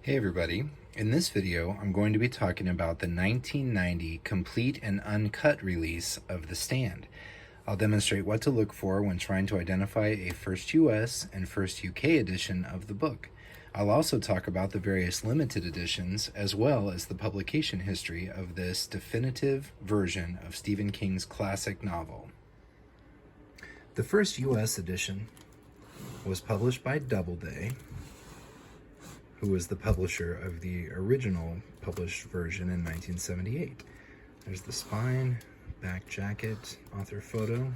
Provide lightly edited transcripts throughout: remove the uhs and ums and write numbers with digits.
Hey everybody, in this video I'm going to be talking about the 1990 complete and uncut release of The Stand. I'll demonstrate what to look for when trying to identify a first US and first UK edition of the book. I'll also talk about the various limited editions as well as the publication history of this definitive version of Stephen King's classic novel. The first US edition was published by Doubleday, who was the publisher of the original published version in 1978. There's the spine, back jacket, author photo.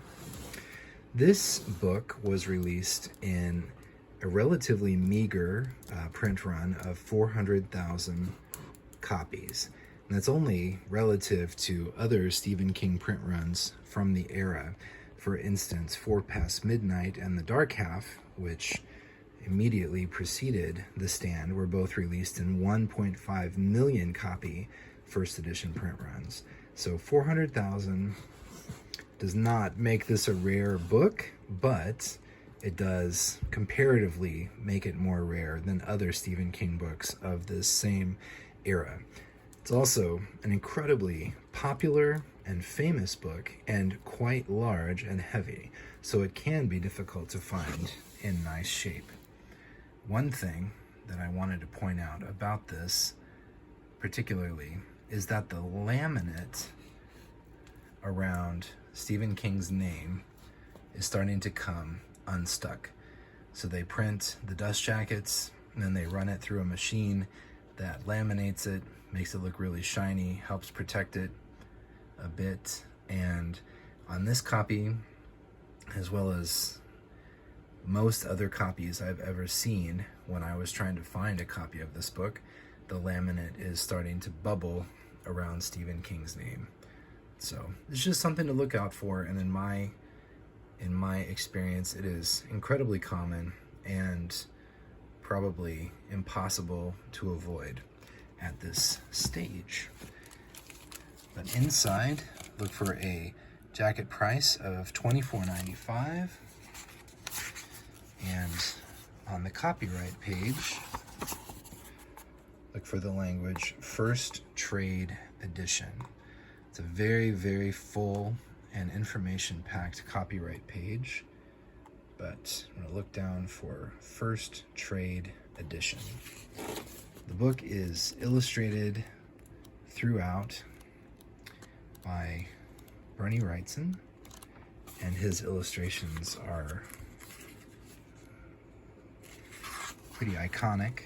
This book was released in a relatively meager print run of 400,000 copies. And that's only relative to other Stephen King print runs from the era. For instance, Four Past Midnight and The Dark Half, which immediately preceded The Stand, were both released in 1.5 million copy first edition print runs. So 400,000 does not make this a rare book, but it does comparatively make it more rare than other Stephen King books of this same era. It's also an incredibly popular and famous book and quite large and heavy, so it can be difficult to find in nice shape. One thing that I wanted to point out about this particularly is that the laminate around Stephen King's name is starting to come unstuck. So they print the dust jackets and then they run it through a machine that laminates it, makes it look really shiny, helps protect it a bit. And on this copy, as well as most other copies I've ever seen, when I was trying to find a copy of this book, the laminate is starting to bubble around Stephen King's name. So it's just something to look out for, and in my experience, it is incredibly common and probably impossible to avoid at this stage. But inside, look for a jacket price of $24.95. And on the copyright page, look for the language First Trade Edition. It's a very, very full and information-packed copyright page, but I'm going to look down for First Trade Edition. The book is illustrated throughout by Bernie Wrightson, and his illustrations are pretty iconic,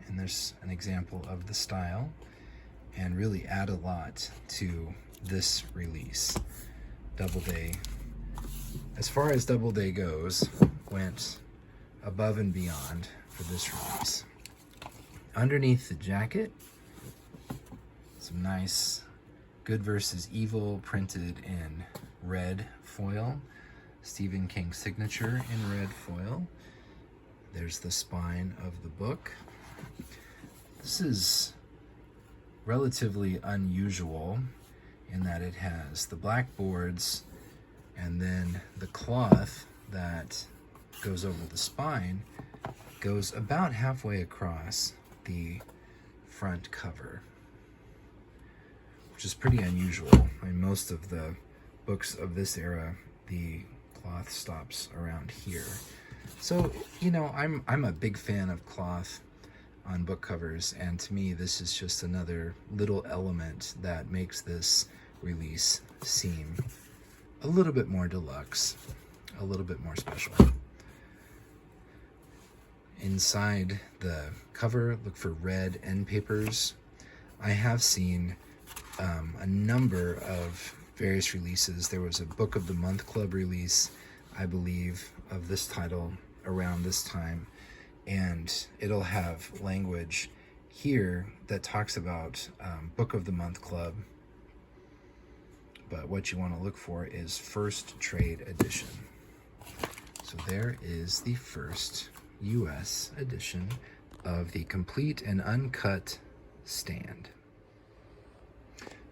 and there's an example of the style, and really add a lot to this release. Doubleday, as far as Doubleday goes, went above and beyond for this release. Underneath the jacket, some nice Good versus Evil printed in red foil, Stephen King signature in red foil. There's the spine of the book. This is relatively unusual in that it has the black boards and then the cloth that goes over the spine goes about halfway across the front cover, which is pretty unusual. I mean, most of the books of this era, the cloth stops around here. So, you know, I'm a big fan of cloth on book covers, and to me this is just another little element that makes this release seem a little bit more deluxe, a little bit more special. Inside the cover, look for red end papers. I have seen a number of various releases. There was a Book of the Month Club release, I believe, of this title around this time, and it'll have language here that talks about Book of the Month Club, but what you want to look for is First Trade Edition. So there is the first US edition of the complete and uncut Stand.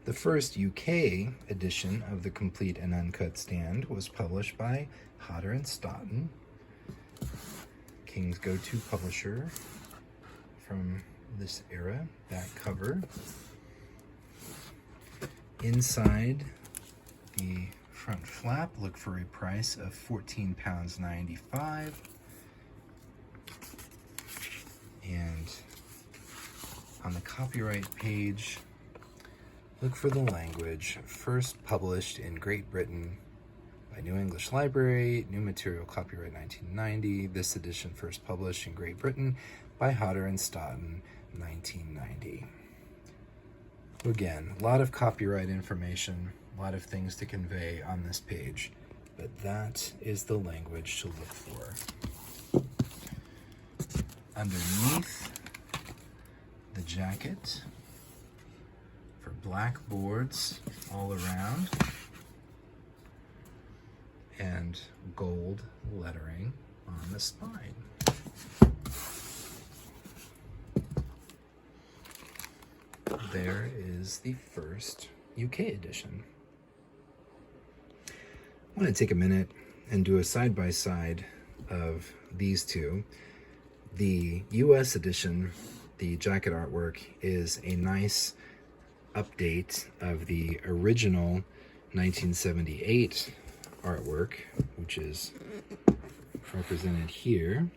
The first UK edition of the complete and uncut Stand was published by Hodder and Stoughton, King's go-to publisher from this era, back cover. Inside the front flap, look for a price of £14.95. And on the copyright page, look for the language, first published in Great Britain by New English Library, new material copyright 1990. This edition first published in Great Britain by Hodder and Stoughton, 1990. Again, a lot of copyright information, a lot of things to convey on this page, but that is the language to look for. Underneath the jacket, for black boards all around, and gold lettering on the spine. There is the first UK edition. I want to take a minute and do a side-by-side of these two. The US edition, the jacket artwork, is a nice update of the original 1978 artwork, which is represented here.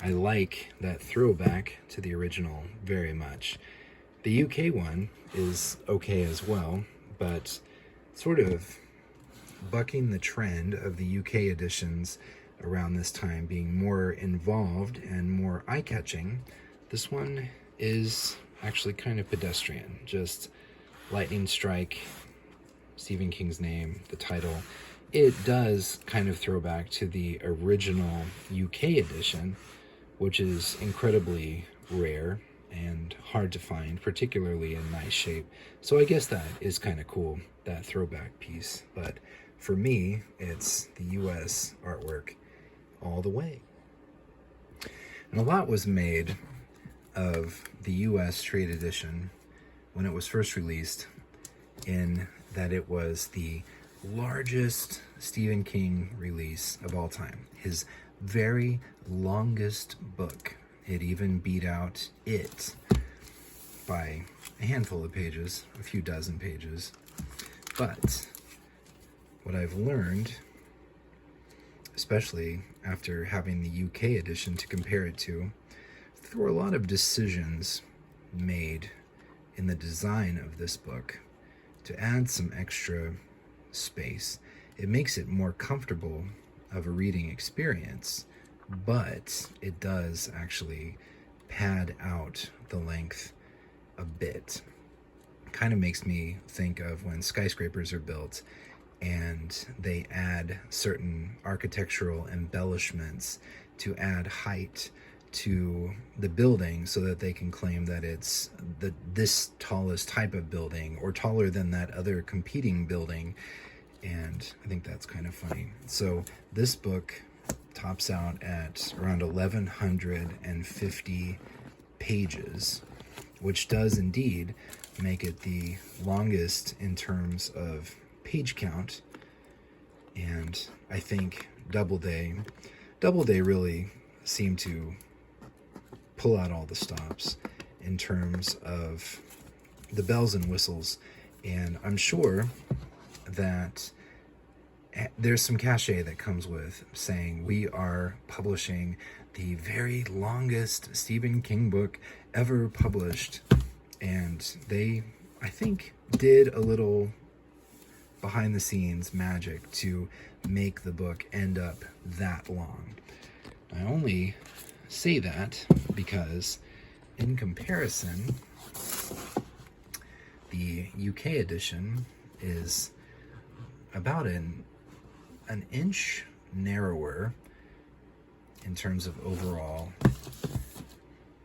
I like that throwback to the original very much. The UK one is okay as well, but sort of bucking the trend of the UK editions around this time being more involved and more eye-catching, this one is actually kind of pedestrian. Just lightning strike, Stephen King's name, the title. It does kind of throw back to the original UK edition, which is incredibly rare and hard to find, particularly in nice shape. So I guess that is kind of cool, that throwback piece. But for me, it's the US artwork all the way. And a lot was made of the US trade edition when it was first released, in that it was the largest Stephen King release of all time. His very longest book. It even beat out It by a handful of pages, a few dozen pages. But what I've learned, especially after having the UK edition to compare it to, there were a lot of decisions made in the design of this book to add some extra space. It makes it more comfortable of a reading experience, but it does actually pad out the length a bit. Kind of makes me think of when skyscrapers are built and they add certain architectural embellishments to add height to the building so that they can claim that it's this tallest type of building or taller than that other competing building. And I think that's kind of funny. So this book tops out at around 1,150 pages, which does indeed make it the longest in terms of page count. And I think Doubleday really seemed to pull out all the stops in terms of the bells and whistles. And I'm sure that there's some cachet that comes with saying we are publishing the very longest Stephen King book ever published. And they, I think, did a little behind the scenes magic to make the book end up that long. I only say that because in comparison, the UK edition is about an inch narrower in terms of overall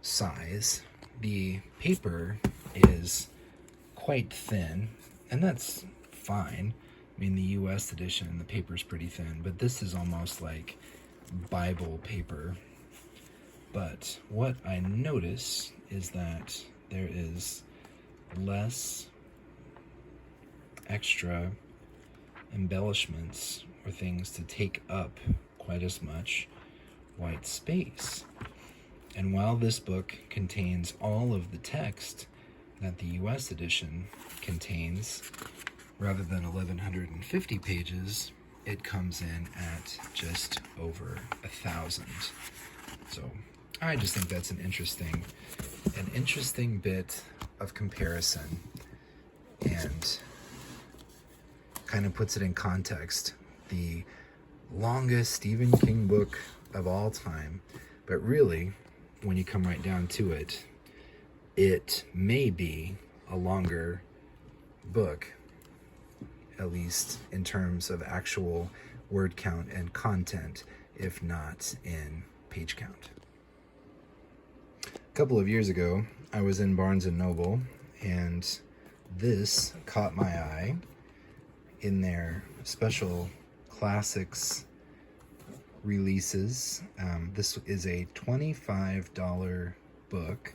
size. The paper is quite thin, and that's fine. I mean, the US edition, the paper's pretty thin, but this is almost like Bible paper. But what I notice is that there is less extra embellishments or things to take up quite as much white space. And while this book contains all of the text that the US edition contains, rather than 1,150 pages, it comes in at just over 1,000. So I just think that's an interesting bit of comparison, and kind of puts it in context. The longest Stephen King book of all time, but really, when you come right down to it, it may be a longer book, at least in terms of actual word count and content, if not in page count. A couple of years ago, I was in Barnes & Noble, and this caught my eye in their special classics releases. This is a $25 book,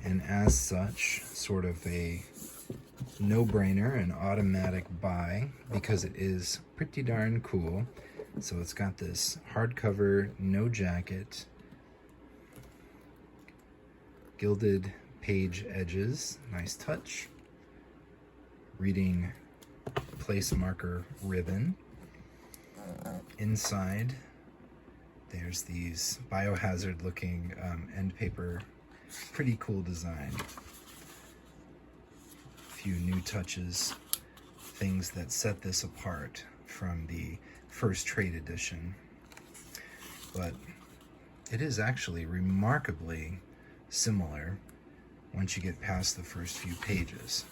and as such, sort of a no-brainer, an automatic buy, because it is pretty darn cool. So it's got this hardcover, no jacket, gilded page edges, nice touch, reading place marker ribbon. Inside, there's these biohazard looking end paper, pretty cool design. A few new touches, things that set this apart from the first trade edition. But it is actually remarkably similar once you get past the first few pages.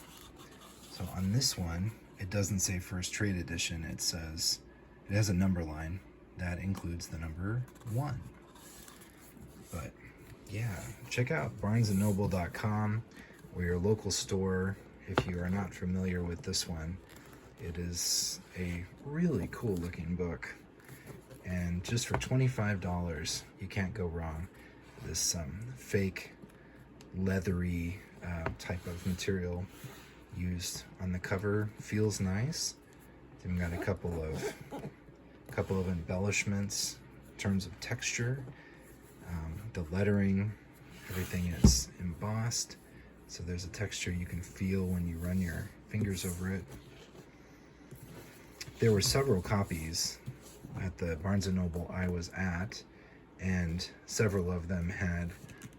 So on this one, it doesn't say first trade edition, it has a number line that includes the number 1. But yeah, check out barnesandnoble.com or your local store if you are not familiar with this one. It is a really cool looking book, and just for $25 you can't go wrong. This fake leathery type of material used on the cover feels nice. Then we got a couple of embellishments in terms of texture. The lettering, everything is embossed, so there's a texture you can feel when you run your fingers over it. There were several copies at the Barnes & Noble I was at, and several of them had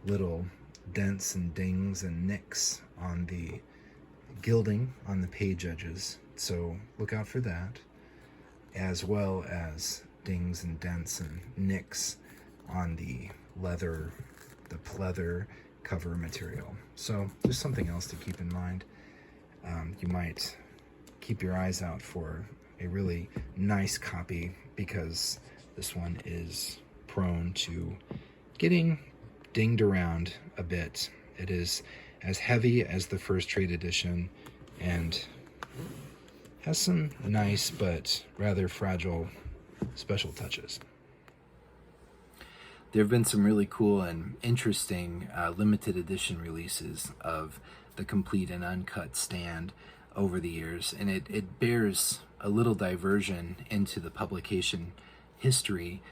little dents and dings and nicks on the gilding on the page edges, so look out for that, as well as dings and dents and nicks on the pleather cover material. So just something else to keep in mind. You might keep your eyes out for a really nice copy, because this one is prone to getting dinged around a bit. It is as heavy as the first trade edition and has some nice but rather fragile special touches. There have been some really cool and interesting limited edition releases of the complete and uncut stand over the years, and it bears a little diversion into the publication history.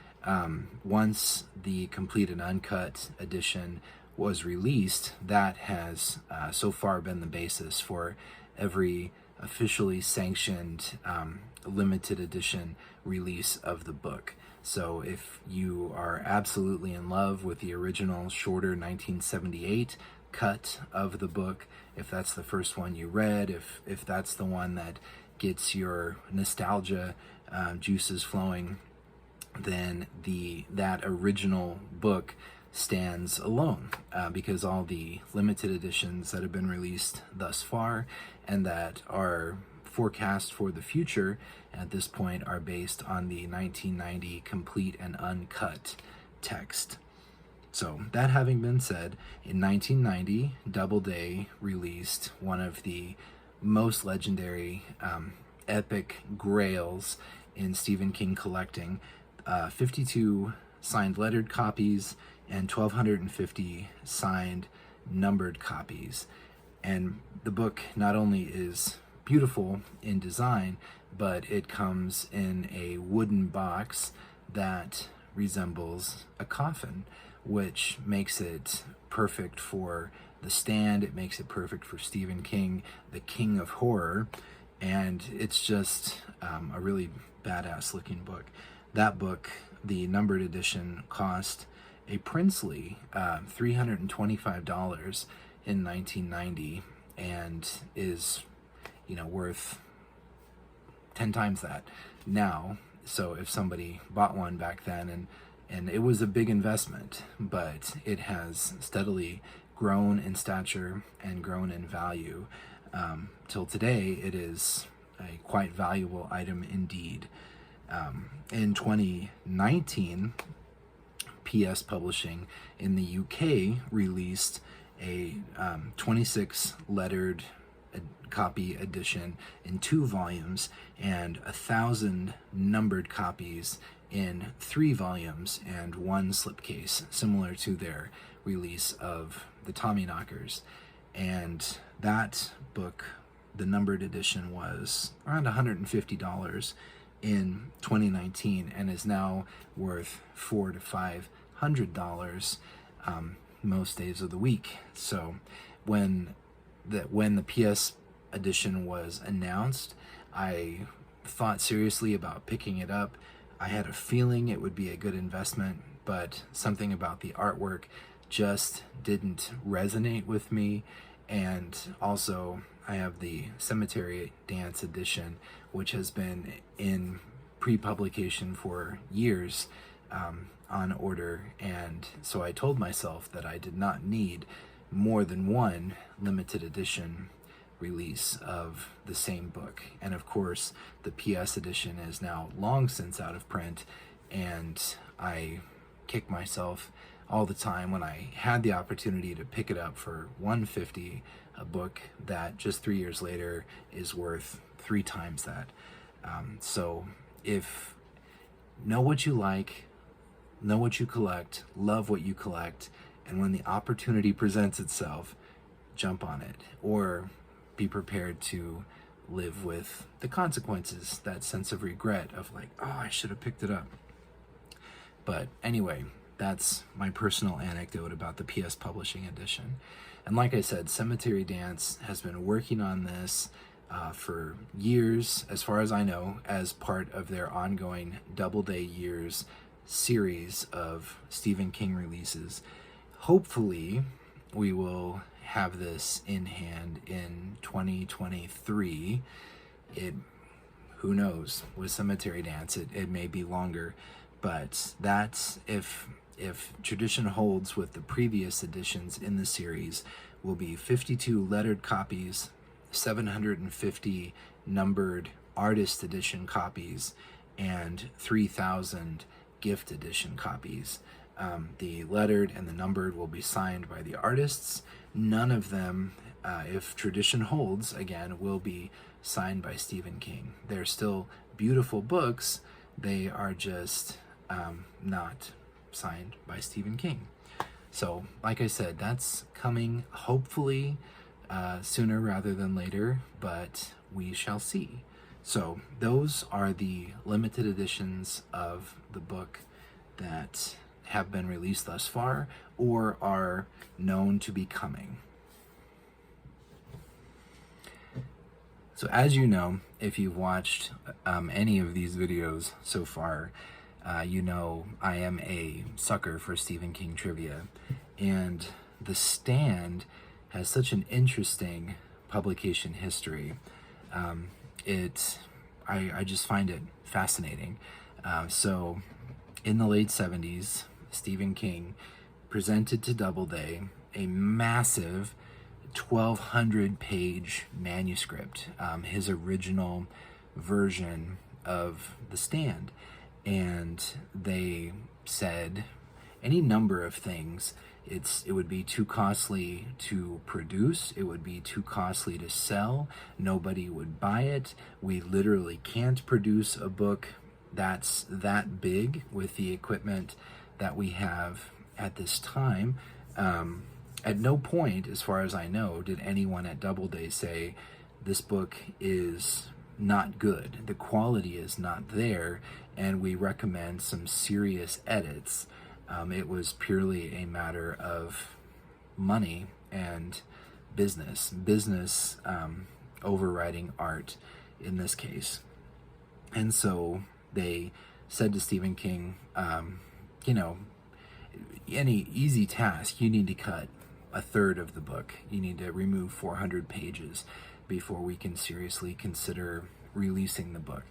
Once the complete and uncut edition was released, that has so far been the basis for every officially sanctioned limited edition release of the book. So if you are absolutely in love with the original shorter 1978 cut of the book, if that's the first one you read, if that's the one that gets your nostalgia juices flowing, then that original book stands alone, because all the limited editions that have been released thus far and that are forecast for the future at this point are based on the 1990 complete and uncut text. So that having been said, in 1990, Doubleday released one of the most legendary epic grails in Stephen King collecting, 52 signed lettered copies and 1,250 signed numbered copies. And the book not only is beautiful in design, but it comes in a wooden box that resembles a coffin, which makes it perfect for The Stand. It makes it perfect for Stephen King, the king of horror, and it's just a really badass looking book. That book, the numbered edition, cost a princely $325 in 1990, and is, worth 10 times that now. So if somebody bought one back then, and it was a big investment, but it has steadily grown in stature and grown in value. Till today, it is a quite valuable item indeed. In 2019, PS Publishing in the UK released a 26 lettered copy edition in 2 volumes and 1,000 numbered copies in 3 volumes and 1 slipcase, similar to their release of the Tommyknockers. And that book, the numbered edition, was around $150 in 2019 and is now worth $400 to $500 most days of the week. So when the PS edition was announced, I thought seriously about picking it up. I had a feeling it would be a good investment, but something about the artwork just didn't resonate with me. And also, I have the Cemetery Dance edition, which has been in pre-publication for years, on order, and so I told myself that I did not need more than one limited edition release of the same book. And of course, the PS edition is now long since out of print, and I kick myself all the time when I had the opportunity to pick it up for $150, a book that just 3 years later is worth 3 times that. So if know what you like, know what you collect, love what you collect, and when the opportunity presents itself, jump on it, or be prepared to live with the consequences, that sense of regret of like, oh, I should have picked it up. But anyway, that's my personal anecdote about the PS Publishing edition. And like I said, Cemetery Dance has been working on this for years, as far as I know, as part of their ongoing Doubleday Years series of Stephen King releases. Hopefully, we will have this in hand in 2023. Who knows? With Cemetery Dance, it may be longer, but that's if tradition holds with the previous editions in the series, will be 52 lettered copies, 750 numbered artist edition copies, and 3,000 gift edition copies. The lettered and the numbered will be signed by the artists. None of them, if tradition holds, again, will be signed by Stephen King. They're still beautiful books. They are just not signed by Stephen King. So, like I said, that's coming hopefully sooner rather than later, but we shall see. So those are the limited editions of the book that have been released thus far or are known to be coming. So as you know, if you've watched any of these videos so far, you know I am a sucker for Stephen King trivia, and The Stand has such an interesting publication history. I just find it fascinating. So in the late 70s, Stephen King presented to Doubleday a massive 1,200 page manuscript, his original version of The Stand. And they said any number of things. It would be too costly to produce. It would be too costly to sell. Nobody would buy it. We literally can't produce a book that's that big with the equipment that we have at this time. At no point, as far as I know, did anyone at Doubleday say this book is not good, the quality is not there, and we recommend some serious edits. It was purely a matter of money and business overriding art in this case. And so they said to Stephen King, you know, any easy task, you need to cut a third of the book. You need to remove 400 pages before we can seriously consider releasing the book.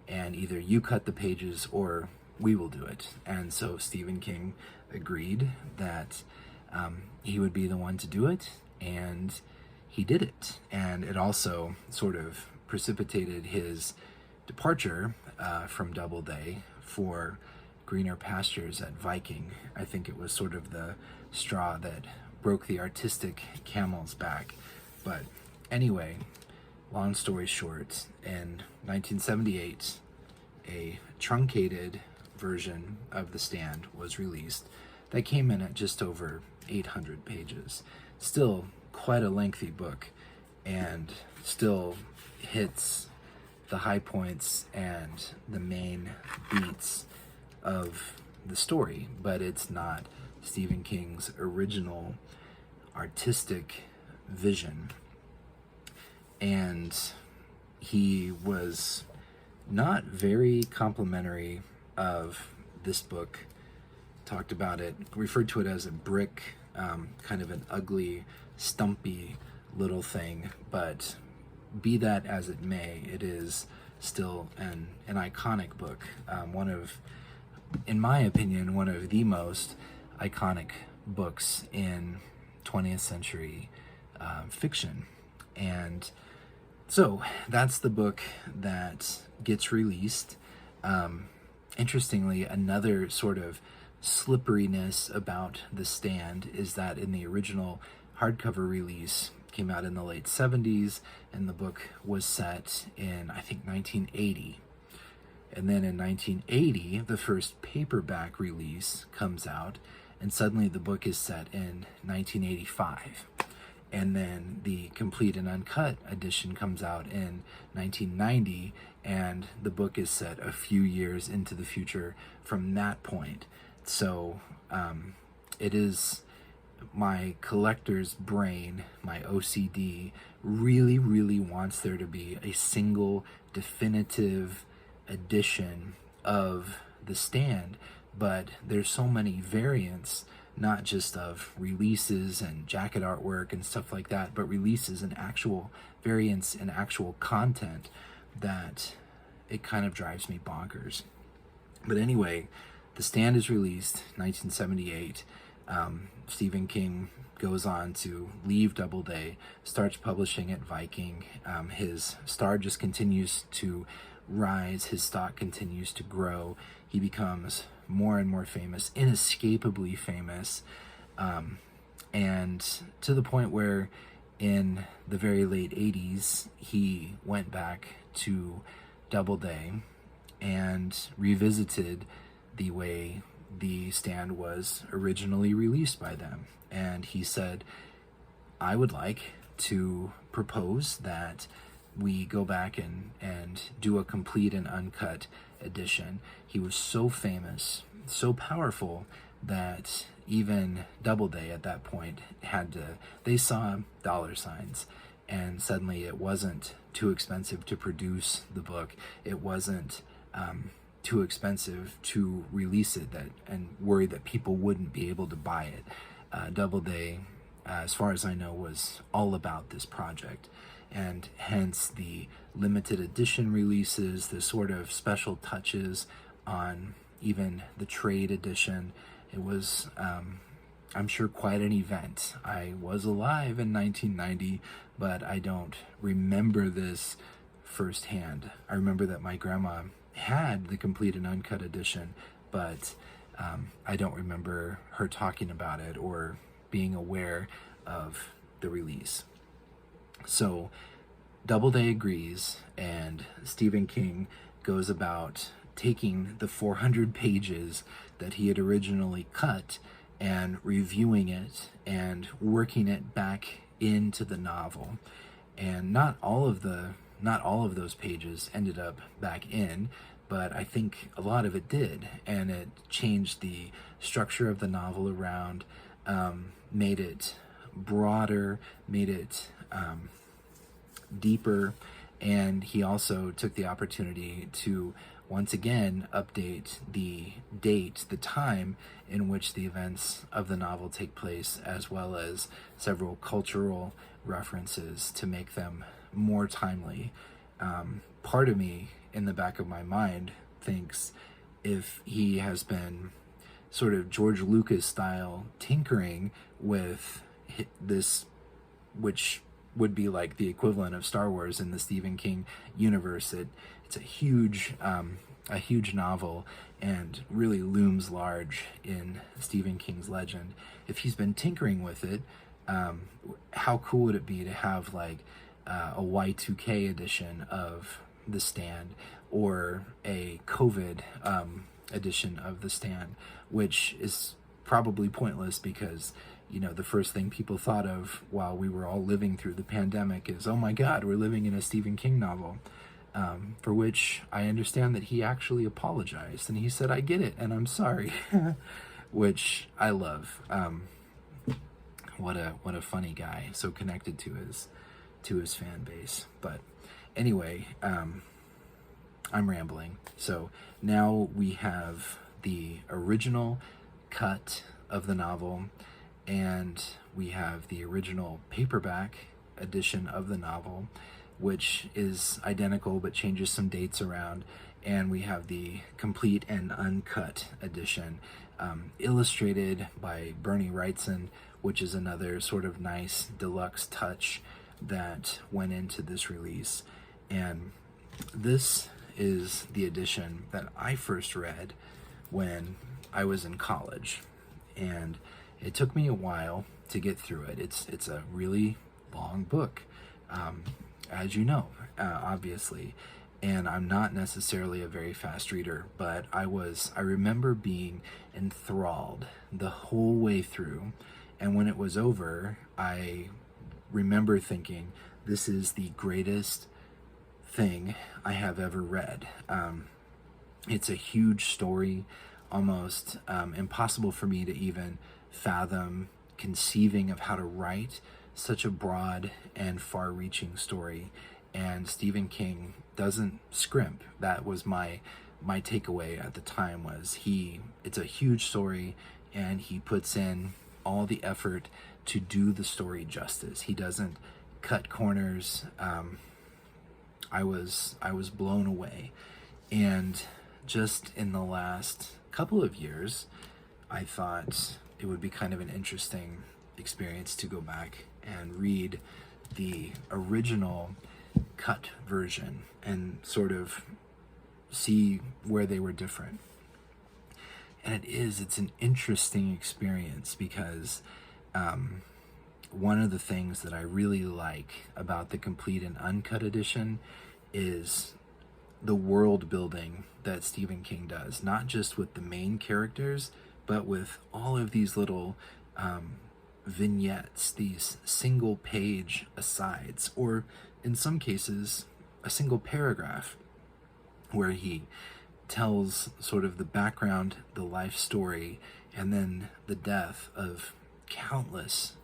And either you cut the pages or we will do it. And so Stephen King agreed that he would be the one to do it, and he did it. And it also sort of precipitated his departure from Doubleday for greener pastures at Viking. I think it was sort of the straw that broke the artistic camel's back. But anyway, long story short, in 1978, a truncated version of The Stand was released that came in at just over 800 pages. Still quite a lengthy book, and still hits the high points and the main beats of the story, but it's not Stephen King's original artistic vision. And he was not very complimentary of this book. Talked about it, referred to it as a brick, kind of an ugly, stumpy little thing. But be that as it may, it is still an iconic book. In my opinion, one of the most iconic books in 20th century fiction. And so that's the book that gets released. Interestingly, another sort of slipperiness about The Stand is that in the original hardcover release, came out in the late 70s, and the book was set in, I think, 1980. And then in 1980, the first paperback release comes out, and suddenly the book is set in 1985. And then the complete and uncut edition comes out in 1990, and the book is set a few years into the future from that point. So it is my collector's brain, my OCD, really wants there to be a single definitive edition of The Stand, but there's so many variants, not just of releases and jacket artwork and stuff like that, but releases and actual variants and actual content, that it kind of drives me bonkers. But anyway, The Stand is released 1978. Stephen King goes on to leave Doubleday, starts publishing at Viking. His star just continues to rise, his stock continues to grow. He becomes more and more famous, inescapably famous, and to the point where in the very late 80s, he went back to Doubleday and revisited the way The Stand was originally released by them. And he said, I would like to propose that we go back and do a complete and uncut edition. He was so famous, so powerful, that even Doubleday at that point they saw dollar signs, and suddenly it wasn't too expensive to produce the book. It wasn't too expensive to release it, and worry that people wouldn't be able to buy it. Doubleday, as far as I know, was all about this project, and hence the limited edition releases, the sort of special touches on even the trade edition. It was, I'm sure, quite an event. I was alive in 1990, but I don't remember this firsthand. I remember that my grandma had the complete and uncut edition, but I don't remember her talking about it or being aware of the release. So Doubleday agrees, and Stephen King goes about taking the 400 pages that he had originally cut and reviewing it and working it back into the novel. And not all of those pages ended up back in. but I think a lot of it did, and it changed the structure of the novel around, made it broader, made it deeper, and he also took the opportunity to once again update the date, the time in which the events of the novel take place, as well as several cultural references to make them more timely. Part of me in the back of my mind thinks if he has been sort of George Lucas style tinkering with this, which would be like the equivalent of Star Wars in the Stephen King universe. It's a huge novel and really looms large in Stephen King's legend. If he's been tinkering with it, how cool would it be to have like a Y2K edition of The Stand, or a COVID edition of The Stand, which is probably pointless because, you know, the first thing people thought of while we were all living through the pandemic is, oh my God, we're living in a Stephen King novel, for which I understand that he actually apologized and he said, I get it and I'm sorry, which I love. What a funny guy, so connected to his fan base. But anyway, I'm rambling. So now we have the original cut of the novel, and we have the original paperback edition of the novel, which is identical but changes some dates around, and we have the complete and uncut edition, illustrated by Bernie Wrightson, which is another sort of nice deluxe touch that went into this release. And this is the edition that I first read when I was in college, and it took me a while to get through it. It's a really long book, as you know, obviously, and I'm not necessarily a very fast reader, but I remember being enthralled the whole way through, and when it was over, I remember thinking, this is the greatest thing I have ever read. It's a huge story, almost impossible for me to even fathom conceiving of how to write such a broad and far-reaching story, and Stephen King doesn't scrimp. That was my takeaway at the time, was it's a huge story and he puts in all the effort to do the story justice. He doesn't cut corners. I was blown away, and just in the last couple of years, I thought it would be kind of an interesting experience to go back and read the original cut version and sort of see where they were different. And it's an interesting experience because one of the things that I really like about the complete and uncut edition is the world building that Stephen King does, not just with the main characters, but with all of these little vignettes, these single page asides, or in some cases, a single paragraph, where he tells sort of the background, the life story, and then the death of countless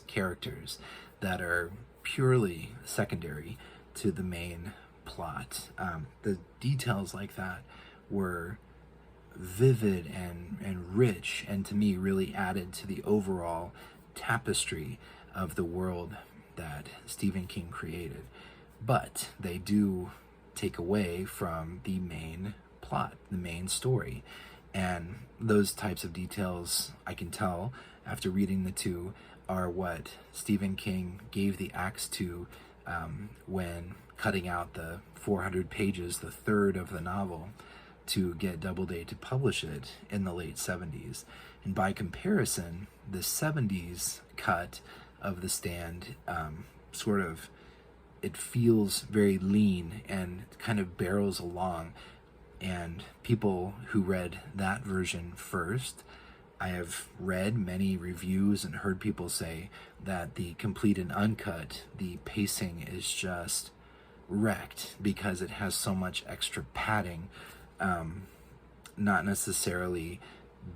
characters that are purely secondary to the main plot. The details like that were vivid and rich, and to me really added to the overall tapestry of the world that Stephen King created. But they do take away from the main plot, the main story. And those types of details, I can tell after reading the two, are what Stephen King gave the axe to when cutting out the 400 pages, the third of the novel, to get Doubleday to publish it in the late 70s. And by comparison, the 70s cut of The Stand it feels very lean and kind of barrels along. And people who read that version first, I have read many reviews and heard people say that the complete and uncut, the pacing is just wrecked because it has so much extra padding. Not necessarily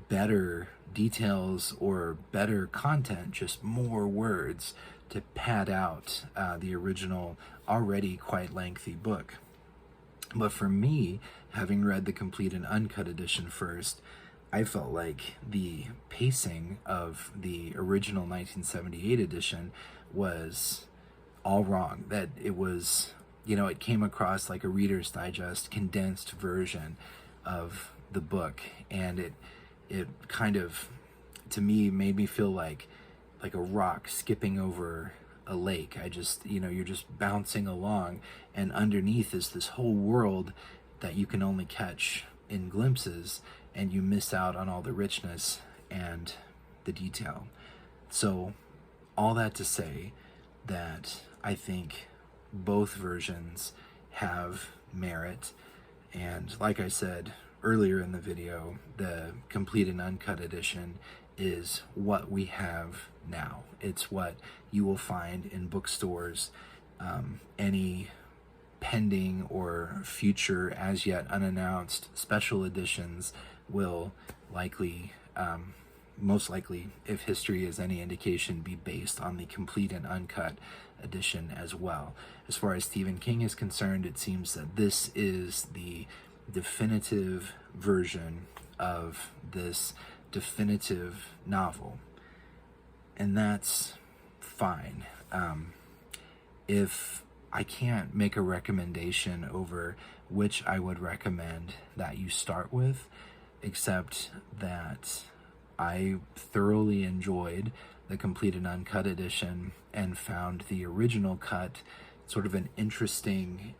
better details or better content, just more words to pad out the original already quite lengthy book. But for me, having read the complete and uncut edition first, I felt like the pacing of the original 1978 edition was all wrong. That it was, it came across like a Reader's Digest condensed version of the book, and it kind of, to me, made me feel like a rock skipping over a lake. I just, you're just bouncing along, and underneath is this whole world that you can only catch in glimpses, and you miss out on all the richness and the detail. So all that to say that I think both versions have merit, and like I said earlier in the video, the complete and uncut edition is what we have now. It's what you will find in bookstores. Any pending or future, as yet unannounced special editions will likely, most likely, if history is any indication, be based on the complete and uncut edition as well. As far as Stephen King is concerned, it seems that this is the definitive version of this definitive novel, and that's fine. If I can't make a recommendation over which I would recommend that you start with, except that I thoroughly enjoyed the complete and uncut edition and found the original cut sort of an interesting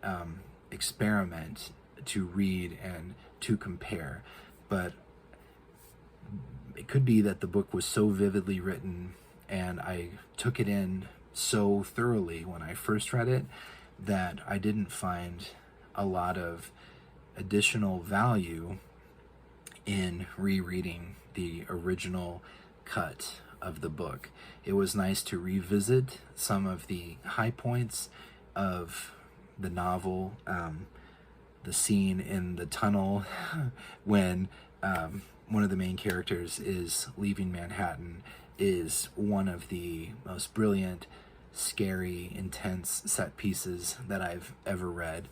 experiment to read and to compare. But it could be that the book was so vividly written and I took it in so thoroughly when I first read it that I didn't find a lot of additional value in rereading the original cut of the book. It was nice to revisit some of the high points of the novel. The scene in the tunnel when one of the main characters is leaving Manhattan is one of the most brilliant, scary, intense set pieces that I've ever read.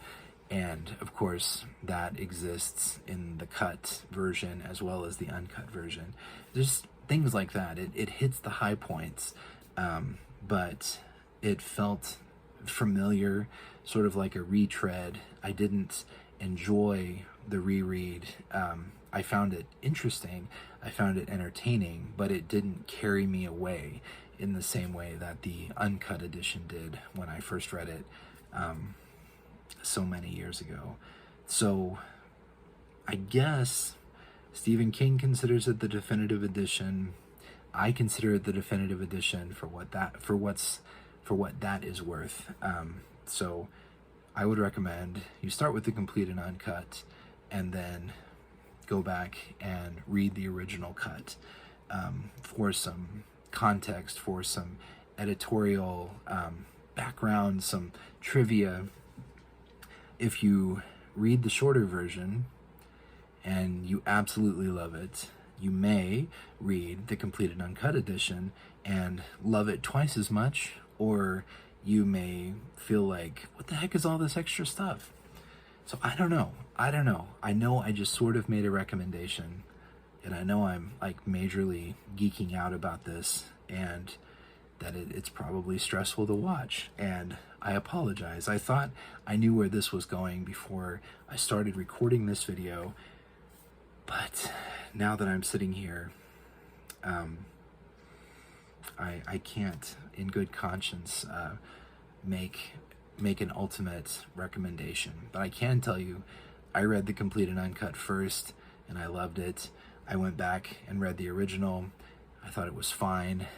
And of course, that exists in the cut version as well as the uncut version. There's things like that. It hits the high points, but it felt familiar, sort of like a retread. I didn't enjoy the reread. I found it interesting, I found it entertaining, but it didn't carry me away in the same way that the uncut edition did when I first read it so many years ago. So I guess Stephen King considers it the definitive edition. I consider it the definitive edition for what that is worth. So I would recommend you start with the complete and uncut, and then go back and read the original cut for some context, for some editorial background, some trivia. If you read the shorter version and you absolutely love it, you may read the complete and uncut edition and love it twice as much, or you may feel like, what the heck is all this extra stuff? So I don't know. I know I just sort of made a recommendation, and I know I'm like majorly geeking out about this, and that it's probably stressful to watch, and I apologize. I thought I knew where this was going before I started recording this video, but now that I'm sitting here, I can't in good conscience make an ultimate recommendation. But I can tell you, I read the complete and uncut first, and I loved it. I went back and read the original. I thought it was fine.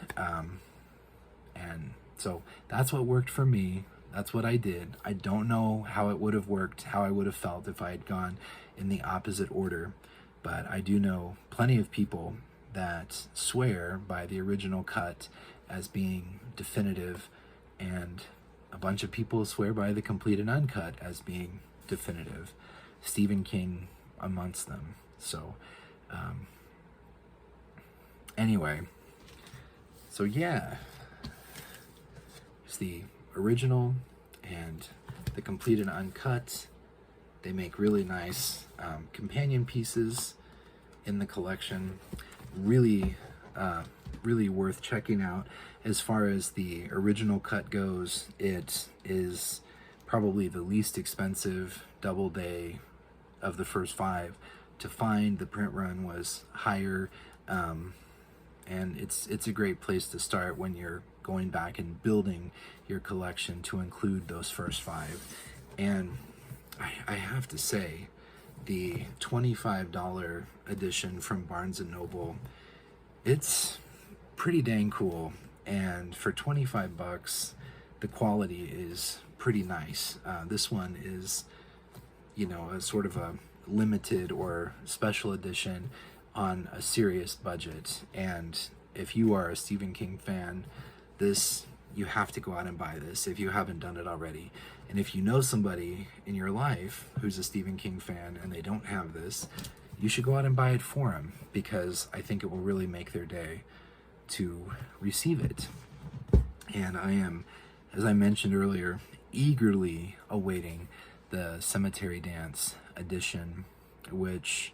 And so that's what worked for me. That's what I did. I don't know how it would have worked, how I would have felt if I had gone in the opposite order. But I do know plenty of people that swear by the original cut as being definitive, and a bunch of people swear by the complete and uncut as being definitive. Stephen King amongst them. So, anyway, so yeah, it's the original and the complete and uncut. They make really nice companion pieces in the collection. Really, really worth checking out. As far as the original cut goes, it is probably the least expensive Doubleday of the first 5 to find. The print run was higher, and it's a great place to start when you're going back and building your collection to include those first 5. And I have to say, the $25 edition from Barnes & Noble, it's pretty dang cool, and for 25 bucks, the quality is pretty nice. This one is, you know, a sort of a limited or special edition on a serious budget, and if you are a Stephen King fan, this, you have to go out and buy this if you haven't done it already. And if you know somebody in your life who's a Stephen King fan and they don't have this, you should go out and buy it for them, because I think it will really make their day to receive it. And I am, as I mentioned earlier, eagerly awaiting the Cemetery Dance edition, which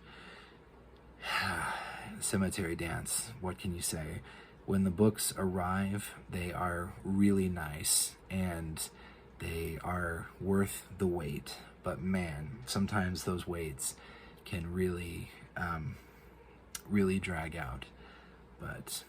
Cemetery Dance, what can you say? When the books arrive, they are really nice and they are worth the wait. But man, sometimes those waits can really, really drag out. But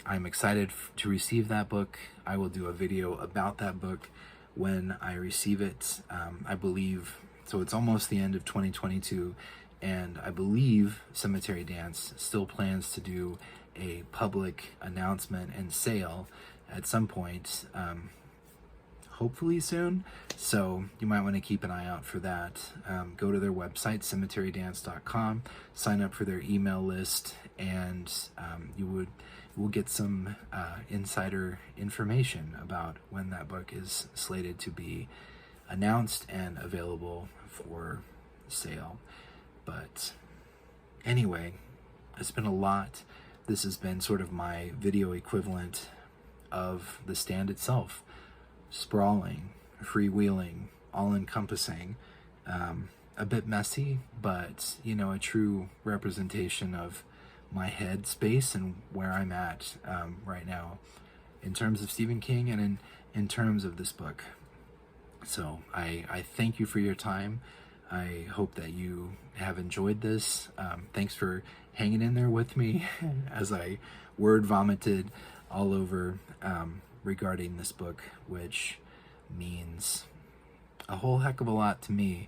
I'm excited to receive that book. I will do a video about that book when I receive it. I believe, so it's almost the end of 2022, and I believe Cemetery Dance still plans to do a public announcement and sale at some point, hopefully soon. So you might want to keep an eye out for that. Go to their website, cemeterydance.com, sign up for their email list, and you will get some insider information about when that book is slated to be announced and available for sale. But anyway, it's been a lot. This has been sort of my video equivalent of the stand itself. Sprawling, freewheeling, all-encompassing, a bit messy, but, you know, a true representation of my head space and where I'm at right now in terms of Stephen King and in terms of this book. So I thank you for your time. I hope that you have enjoyed this. Thanks for hanging in there with me as I word vomited all over regarding this book, which means a whole heck of a lot to me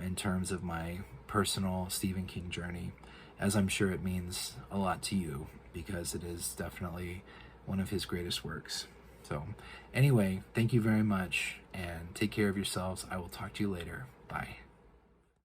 in terms of my personal Stephen King journey, as I'm sure it means a lot to you, because it is definitely one of his greatest works. So anyway, thank you very much, and take care of yourselves. I will talk to you later. Bye.